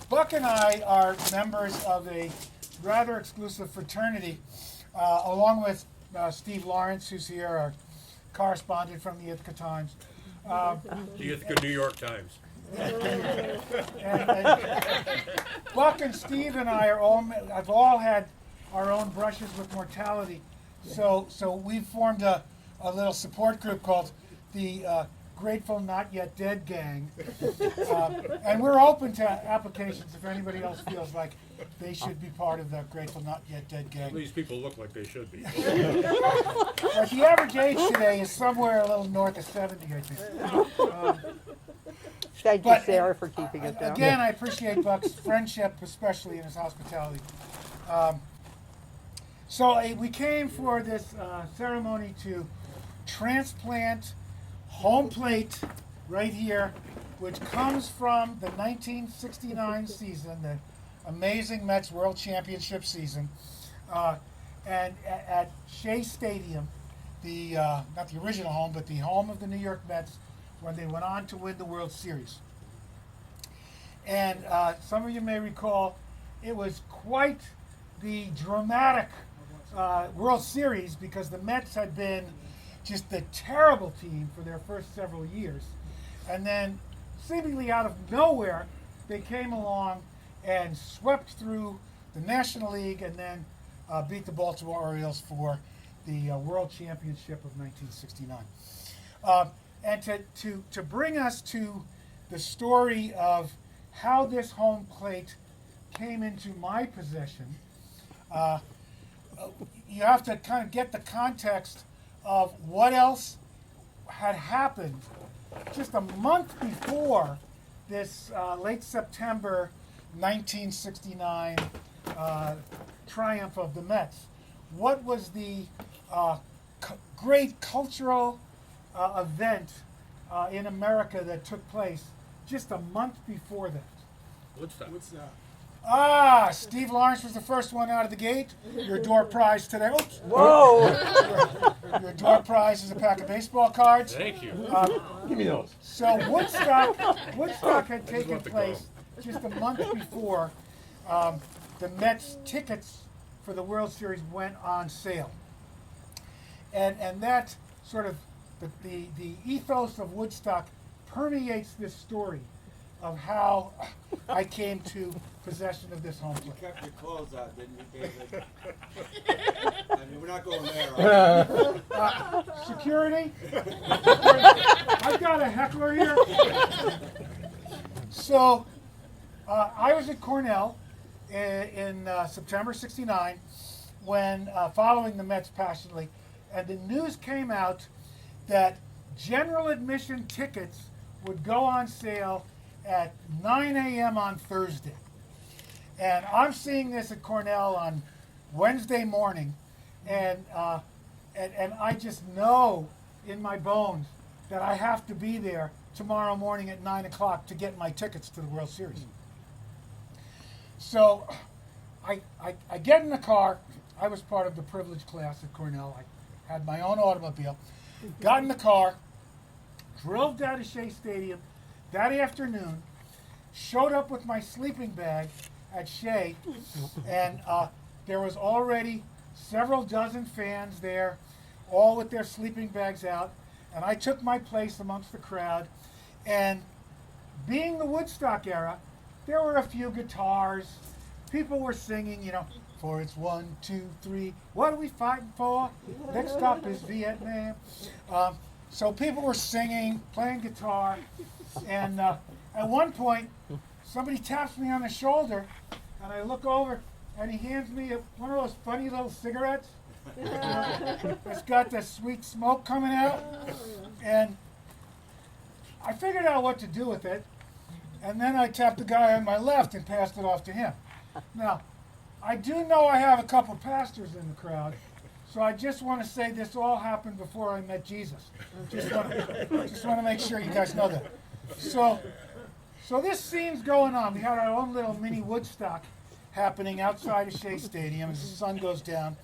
Buck and I are members of a rather exclusive fraternity, along with Steve Lawrence, who's here, our correspondent from the Ithaca Times. The Ithaca New York Times. And Buck and Steve and I have all had our own brushes with mortality. So we formed a little support group called the Grateful Not Yet Dead Gang. And we're open to applications if anybody else feels like they should be part of the Grateful Not Yet Dead Gang. These people look like they should be. But the average age today is somewhere a little north of 70, I think. Thank you, Sarah, for keeping it down. Again, I appreciate Buck's friendship, especially in his hospitality. So we came for this ceremony to transplant home plate right here, which comes from the 1969 season, the amazing Mets World Championship season, and at Shea Stadium, the not the original home, but the home of the New York Mets when they went on to win the World Series. And some of you may recall, it was quite the dramatic World Series because the Mets had been just a terrible team for their first several years. And then, seemingly out of nowhere, they came along and swept through the National League and then beat the Baltimore Orioles for the World Championship of 1969. And to bring us to the story of how this home plate came into my possession, you have to kind of get the context of what else had happened just a month before this late September 1969 triumph of the Mets. What was the great cultural event in America that took place just a month before that? Woodstock. Steve Lawrence was the first one out of the gate. Your door prize today. Oops. Whoa! Your door prize is a pack of baseball cards. Thank you. Give me those. So Woodstock had taken place just a month before the Mets tickets for the World Series went on sale. And that sort of, the ethos of Woodstock permeates this story of how I came to possession of this home You plate. kept your clothes out, didn't you, David? I mean, we're not going there, are we? Security? I've got a heckler here. So, I was at Cornell in September '69 when, following the Mets passionately, and the news came out that general admission tickets would go on sale at 9 a.m. on Thursday. And I'm seeing this at Cornell on Wednesday morning, and I just know in my bones that I have to be there tomorrow morning at 9 o'clock to get my tickets to the World Series. So I get in the car. I was part of the privileged class at Cornell. I had my own automobile. Got in the car, drove down to Shea Stadium that afternoon, showed up with my sleeping bag at Shea, and there was already several dozen fans there, all with their sleeping bags out, and I took my place amongst the crowd. And being the Woodstock era, there were a few guitars, people were singing, you know, for it's 1, 2, 3, what are we fighting for? Next stop is Vietnam. So people were singing, playing guitar, and at one point, somebody taps me on the shoulder, and I look over, and he hands me one of those funny little cigarettes. It's got the sweet smoke coming out, and I figured out what to do with it, and then I tapped the guy on my left and passed it off to him. Now, I do know I have a couple pastors in the crowd, so I just want to say this all happened before I met Jesus. Just want to make sure you guys know that. So this scene's going on. We had our own little mini Woodstock happening outside of Shea Stadium as the sun goes down.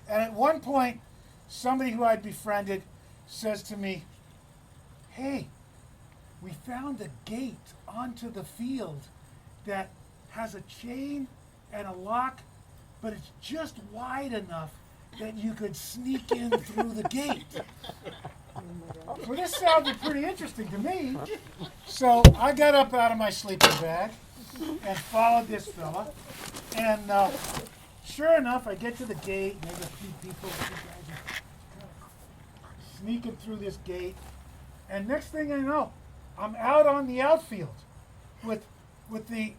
And at one point, somebody who I'd befriended says to me, "Hey, we found a gate onto the field that has a chain and a lock, but it's just wide enough that you could sneak in through the gate. Well, this sounded pretty interesting to me. So I got up out of my sleeping bag and followed this fella. And sure enough, I get to the gate, and there's a few people, sneaking through this gate. And next thing I know, I'm out on the outfield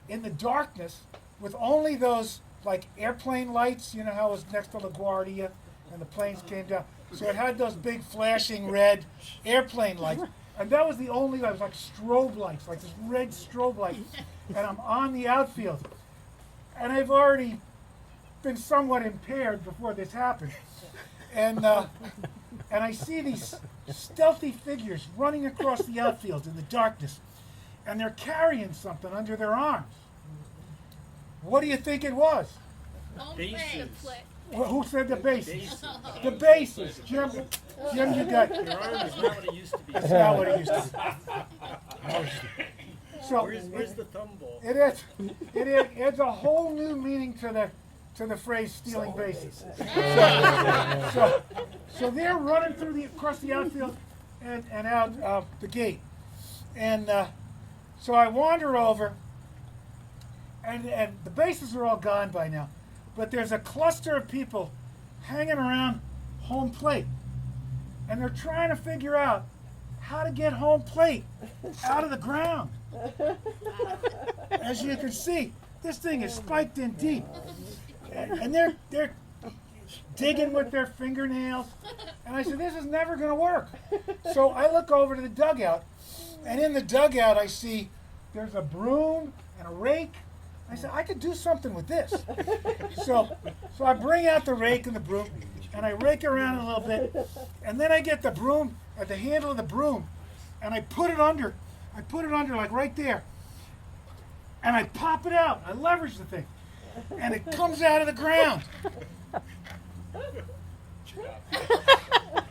in the darkness with only those like airplane lights. You know how it was next to LaGuardia and the planes came down. So it had those big flashing red airplane lights. And that was the only light. It was like strobe lights, like this red strobe light. And I'm on the outfield. And I've already been somewhat impaired before this happened. And I see these stealthy figures running across the outfield in the darkness. And they're carrying something under their arms. What do you think it was? Bases. Well, who said the bases? The bases. Jim, you got. Your arm is not what it used to be. That's not what it used to be. So Where's the thumb ball? it adds a whole new meaning to the phrase stealing bases. So they're running across the outfield and out the gate, and so I wander over, and the bases are all gone by now, but there's a cluster of people hanging around home plate, and they're trying to figure out how to get home plate out of the ground. As you can see, this thing is spiked in deep, and they're digging with their fingernails. And I said, this is never going to work. So I look over to the dugout, and in the dugout I see there's a broom and a rake. I said, I could do something with this. So I bring out the rake and the broom, and I rake around a little bit, and then I get the broom at the handle of the broom, and I put it under. I put it under like right there, and I pop it out. I leverage the thing, and it comes out of the ground.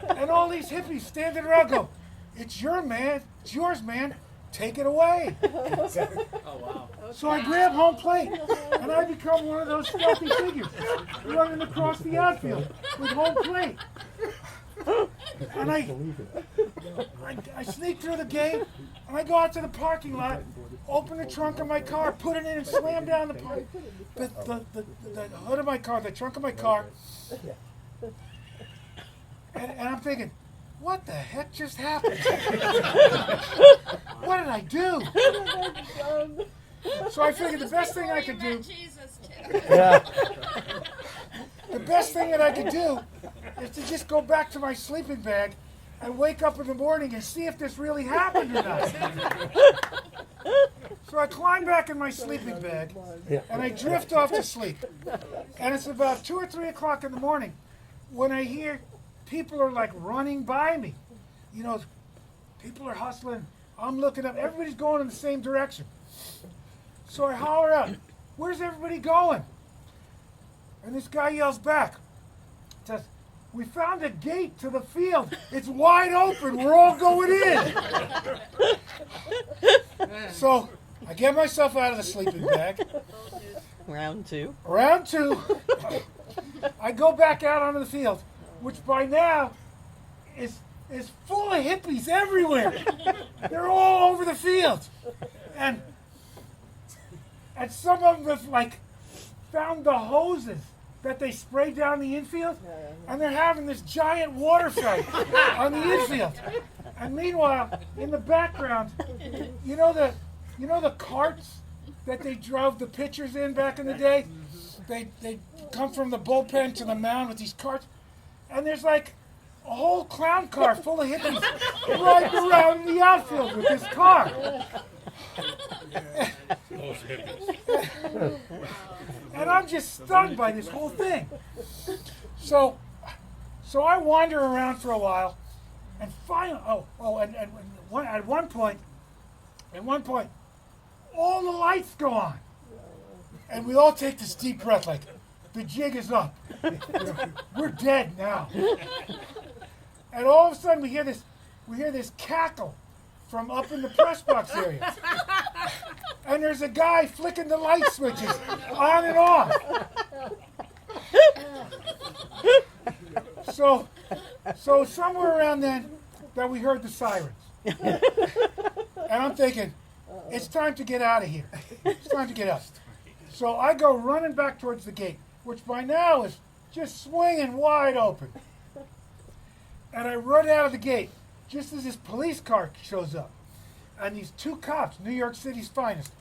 And all these hippies standing around go, it's yours, man. Take it away. Oh, wow. So I grab home plate, and I become one of those stealthy figures running across the outfield with home plate. And I sneak through the gate, and I go out to the parking lot, open the trunk of my car, put it in, and slam down the hood of my car, the trunk of my car. And I'm thinking, what the heck just happened? What did I do? So I figured the best thing I could do, the best thing that I could do is to just go back to my sleeping bag and wake up in the morning and see if this really happened or not. So I climb back in my sleeping bag and I drift off to sleep. And it's about 2 or 3 o'clock in the morning when I hear people are like running by me. You know, people are hustling. I'm looking up. Everybody's going in the same direction. So I holler out, where's everybody going? And this guy yells back, says, we found a gate to the field. It's wide open. We're all going in. So I get myself out of the sleeping bag. Round two. Round two. I go back out onto the field, which by now is full of hippies everywhere. They're all over the field. And some of them have like found the hoses that they spray down the infield, and they're having this giant water fight on the infield. And meanwhile, in the background, you know the carts that they drove the pitchers in back in the day? They come from the bullpen to the mound with these carts, and there's like a whole clown car full of hippies riding around in the outfield with this car. Those hippies. And I'm just stunned by this whole thing. So I wander around for a while, and finally, at one point, all the lights go on, and we all take this deep breath, like the jig is up. We're dead now. And all of a sudden, we hear this cackle from up in the press box area. and there's a guy flicking the light switches on and off. So somewhere around then, that we heard the sirens, and I'm thinking, it's time to get out of here. It's time to get out. So I go running back towards the gate, which by now is just swinging wide open. And I run out of the gate just as this police car shows up. And these two cops, New York City's finest,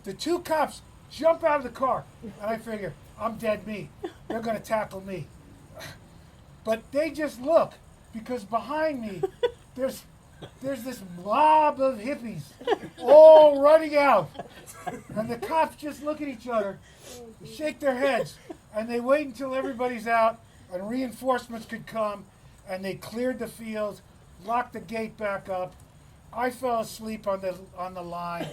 the two cops jump out of the car. And I figure, I'm dead meat. They're going to tackle me. But they just look, because behind me, there's this mob of hippies all running out. And the cops just look at each other, shake their heads, and they wait until everybody's out and reinforcements could come, and they cleared the field, locked the gate back up. I fell asleep on the line,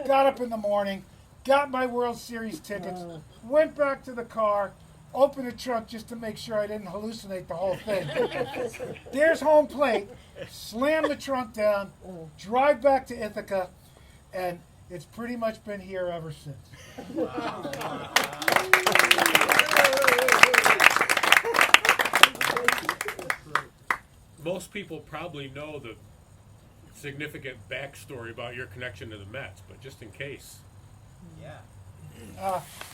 got up in the morning, got my World Series tickets, went back to the car, opened the trunk just to make sure I didn't hallucinate the whole thing. There's home plate, slam the trunk down, drive back to Ithaca, and it's pretty much been here ever since. Most people probably know the significant backstory about your connection to the Mets, but just in case. Yeah.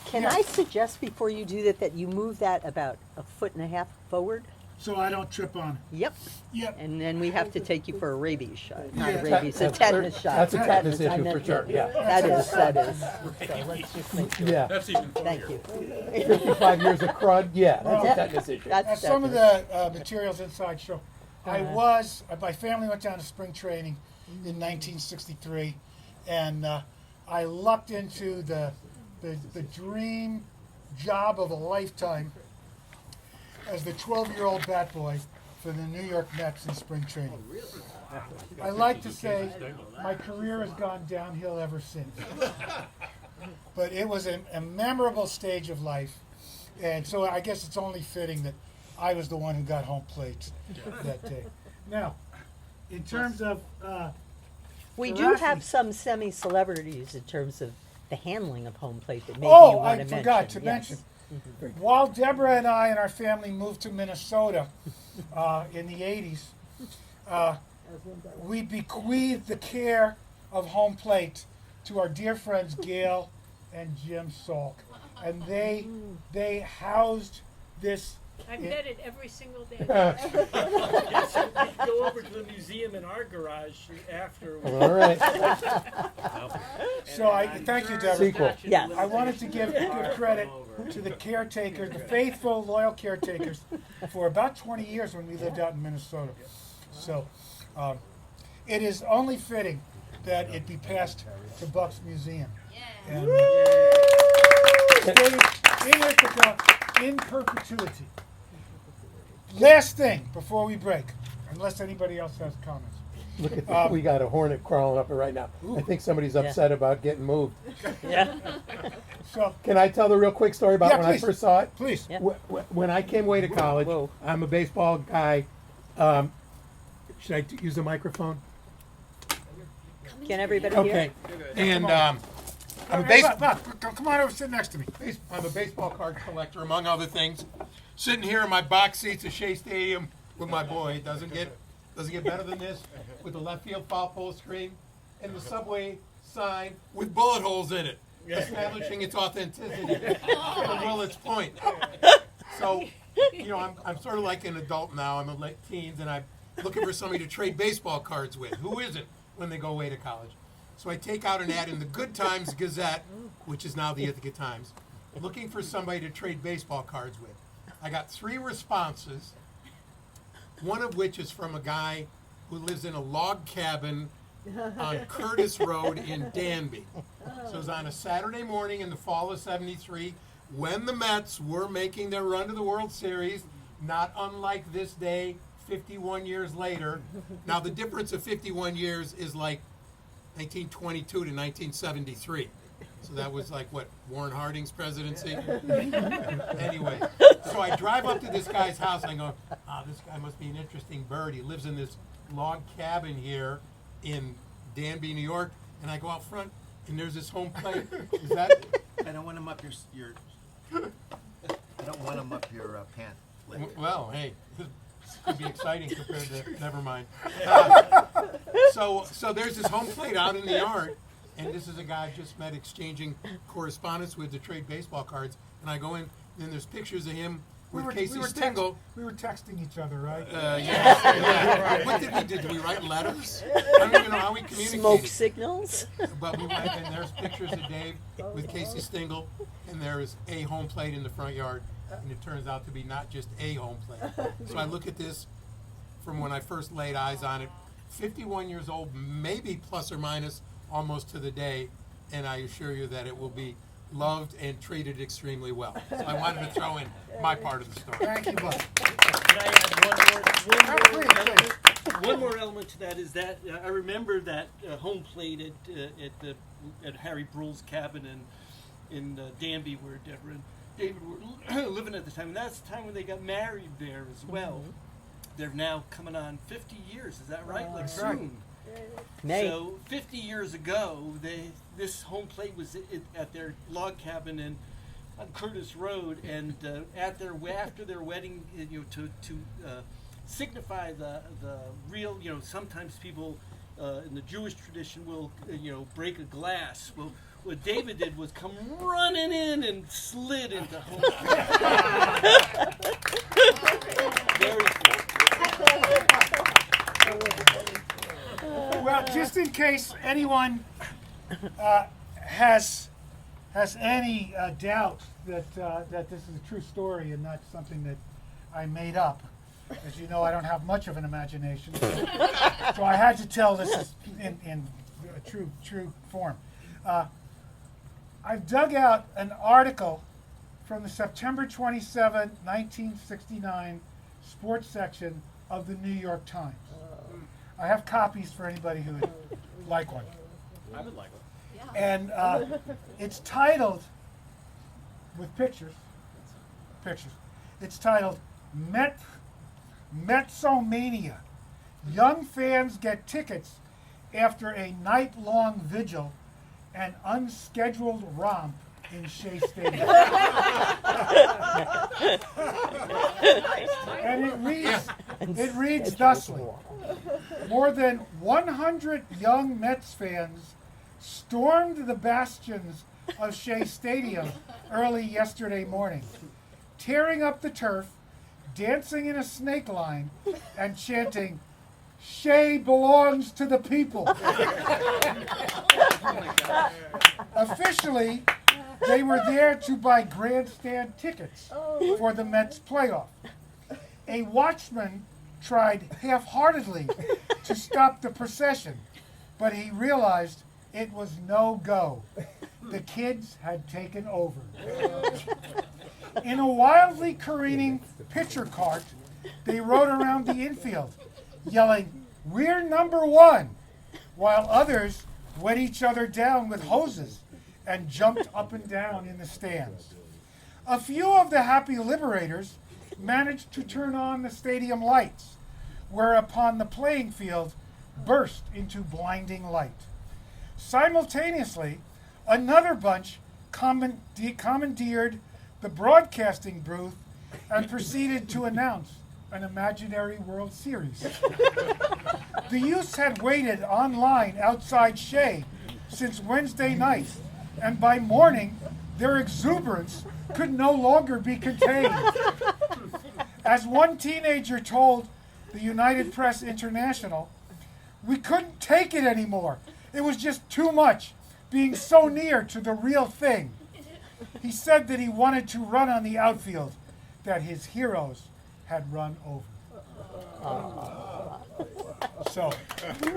Can I suggest before you do that you move that about 1.5 feet forward? So I don't trip on it. Yep. Yep. And then we have to take you for a rabies shot. Not Yeah. a rabies, a tetanus shot. That's a tetanus I issue meant for sure, to. yeah. That is. So let's just make sure. Yeah, That's even funnier. Thank you. 55 years of crud, yeah, that's a That's- tetanus issue. That's As some of tetanus. the materials inside show, my family went down to spring training in 1963, and I lucked into the dream job of a lifetime as the 12-year-old bat boy for the New York Mets in spring training. I like to say my career has gone downhill ever since. But it was a memorable stage of life, and so I guess it's only fitting that I was the one who got home plate that day. Now, in terms of We do veracity- have some semi-celebrities in terms of the handling of home plate that maybe you oh, want I to forgot to mention. mention. While Deborah and I and our family moved to Minnesota in the 80s, we bequeathed the care of home plate to our dear friends Gail and Jim Salk, and they housed this. I've met it every single day. Yes, you can go over to the museum in our garage after. All right, So I thank you, Deborah. Sequel. Yes. I wanted to give credit to the caretakers, the faithful, loyal caretakers, for about 20 years when we lived out in Minnesota. So it is only fitting that it be passed to Buck's Museum. And stay in Ithaca in perpetuity. Last thing before we break, unless anybody else has comments. look at this, we got a hornet crawling up it right now. I think somebody's upset about getting moved. Yeah. So Can I tell the real quick story about Yeah, when please. I first saw it? please. Yeah. When I came away to college, Whoa. I'm a baseball guy. Should I use the microphone? Can everybody hear? Okay. And I'm a Hey, baseball. Buck, come on over, sit next to me. I'm a baseball card collector, among other things. Sitting here in my box seats at Shea Stadium with my boy. It doesn't get better than this. With the left field foul pole screen and the subway sign with bullet holes in it, establishing its authenticity from Willet's Point. So, I'm sort of like an adult now. I'm a late teens, and I'm looking for somebody to trade baseball cards with. Who isn't when they go away to college? So I take out an ad in the Good Times Gazette, which is now the Ithaca Times, looking for somebody to trade baseball cards with. I got 3 responses, one of which is from a guy who lives in a log cabin on Curtis Road in Danby. So it was on a Saturday morning in the fall of '73 when the Mets were making their run to the World Series, not unlike this day, 51 years later. Now the difference of 51 years is like 1922 to 1973. So that was like, what, Warren Harding's presidency? Anyway, so I drive up to this guy's house and I go, this guy must be an interesting bird. He lives in this log cabin here in Danby, New York. And I go out front and there's this home plate. Is that? I don't want him up your I don't want him up your pant leg. Well, hey, this could be exciting compared to. Never mind. So there's this home plate out in the yard, and this is a guy I just met exchanging correspondence with to trade baseball cards. And I go in, and there's pictures of him with Casey Stengel. We were texting each other, right? Yeah. What did we do? Did we write letters? I don't even know how we communicated. Smoke signals? But we went, and there's pictures of Dave with Casey Stengel, and there is a home plate in the front yard, and it turns out to be not just a home plate. So I look at this from when I first laid eyes on it, 51 years old, maybe plus or minus, almost to the day, and I assure you that it will be loved and treated extremely well. So I wanted to throw in my part of the story. Thank you, bud. Can I add Please. one more element to that is that I remember that home plate at Harry Brule's cabin in Danby where Deborah and David were living at the time. And that's the time when they got married there as well. They're now coming on 50 years. Is that right? Like That's right. soon. May. So 50 years ago, this home plate was at their log cabin on Curtis Road, and after their wedding, to signify the real, sometimes people in the Jewish tradition will break a glass. Well, what David did was come running in and slid into home plate. Very cool. Well, just in case anyone has any doubt that this is a true story and not something that I made up, as you know, I don't have much of an imagination, so I had to tell this in true form. I've dug out an article from the September 27, 1969 sports section of the New York Times. I have copies for anybody who would like one. I would like one. And it's titled, with pictures, it's titled Metsomania. Young fans get tickets after a night-long vigil and unscheduled romp in Shea Stadium. And it reads thusly. More than 100 young Mets fans stormed the bastions of Shea Stadium early yesterday morning, tearing up the turf, dancing in a snake line, and chanting, "Shea belongs to the people." Officially, they were there to buy grandstand tickets for the Mets playoff. A watchman tried half-heartedly to stop the procession, but he realized it was no go. The kids had taken over. In a wildly careening pitcher cart, they rode around the infield, yelling, "We're number one," while others wet each other down with hoses and jumped up and down in the stands. A few of the happy liberators managed to turn on the stadium lights, whereupon the playing field burst into blinding light. Simultaneously, another bunch commandeered the broadcasting booth and proceeded to announce an imaginary World Series. The youths had waited online outside Shea since Wednesday night, and by morning, their exuberance could no longer be contained. As one teenager told the United Press International, "We couldn't take it anymore. It was just too much, being so near to the real thing." He said that he wanted to run on the outfield that his heroes had run over. So,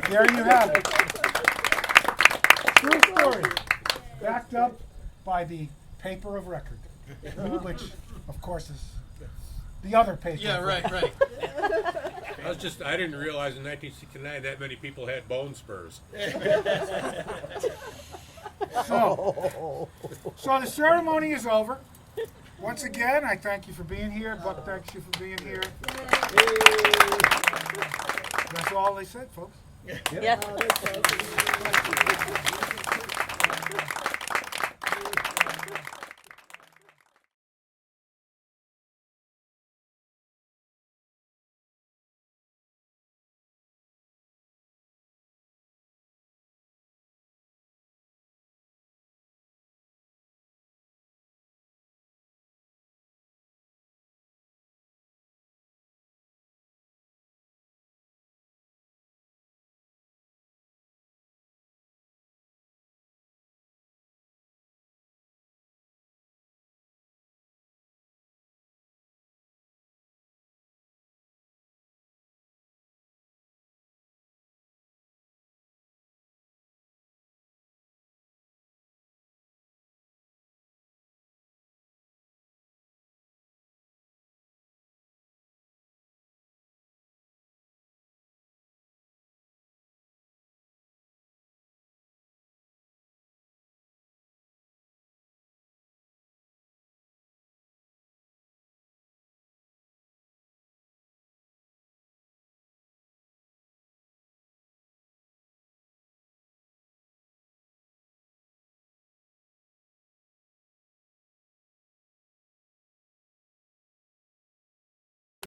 there you have it. True story. Backed up by the paper of record, which, of course, is the other paper. Yeah, of right, record. right. I didn't realize in 1969 that many people had bone spurs. So the ceremony is over. Once again, I thank you for being here. Buck thanks you for being here. That's all they said, folks. Yeah. Oh, that's awesome.